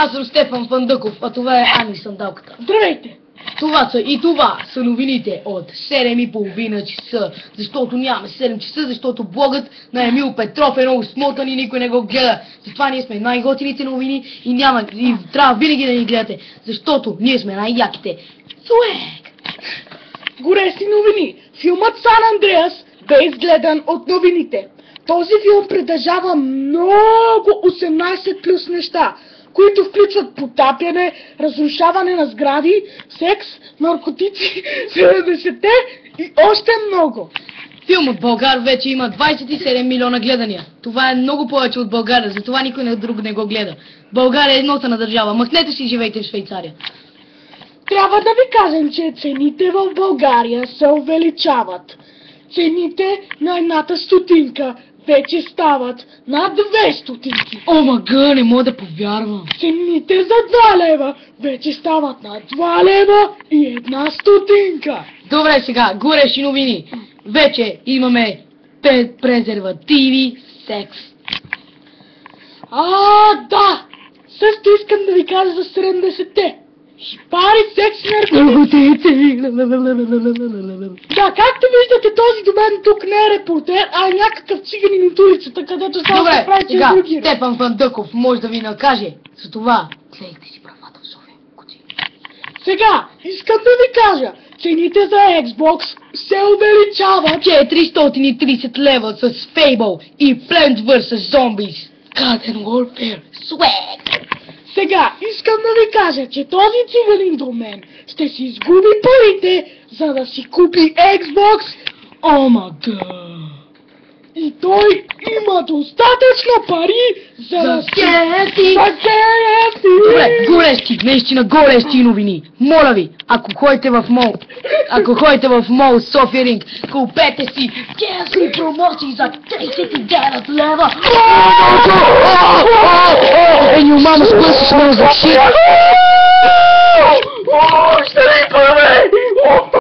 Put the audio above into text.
Аз съм Стефан Фандъков, а това е Ани Сандалката. Здравейте! Това са новините от 7:30 часа, защото нямаме 7 часа, защото блогът на Емил Петров е много смотан и никой не го гледа. Затова ние сме най-готините новини и трябва винаги да ни гледате, защото ние сме най-яките. Суек! Горещи новини! Филмът Сан Андреас бе изгледан от новините. Този филм притежава много 18 плюс неща, които включват потапяне, разрушаване на сгради, секс, наркотици, 70-те и още много. Филмът Българ вече има 27 милиона гледания. Това е много повече от България, затова никой друг не го гледа. България е еднота на държава. Махнете си, живейте в Швейцария. Трябва да ви кажем, че цените в България се увеличават. Цените на едната стотинка вече стават на 2 стотинки. О, мага, не мога да повярвам. Цените за 2 лева вече стават на 2 лева и 1 стотинка. Добре, сега, горещи новини. Вече имаме презервативи, секс. Да! Също искам да ви кажа за 70-те. Пари, секс и наркотици. Да, както виждате, този до мен тук не е репортер, а е някакъв циганин от улицата, където само се прави, че сега, други. Стефан Фандъков може да ви накаже за това. Гледайте си правата в София. Сега, искам да ви кажа, цените за Xbox се увеличават. 430 лева с Fable и Plants vs. Zombies. Garden Warfare. Swag! Сега, искам да ви кажа, че този циганин до мен ще си изгуби парите, за да си купи Xbox. О, мага! И той има достатъчно пари, за да си... Добре, горещи, наистина горещи новини. Моля ви, ако ходите в мол София Ринг, купете си KFC промоции за 39 лева. And your mama's pussy smells like shit.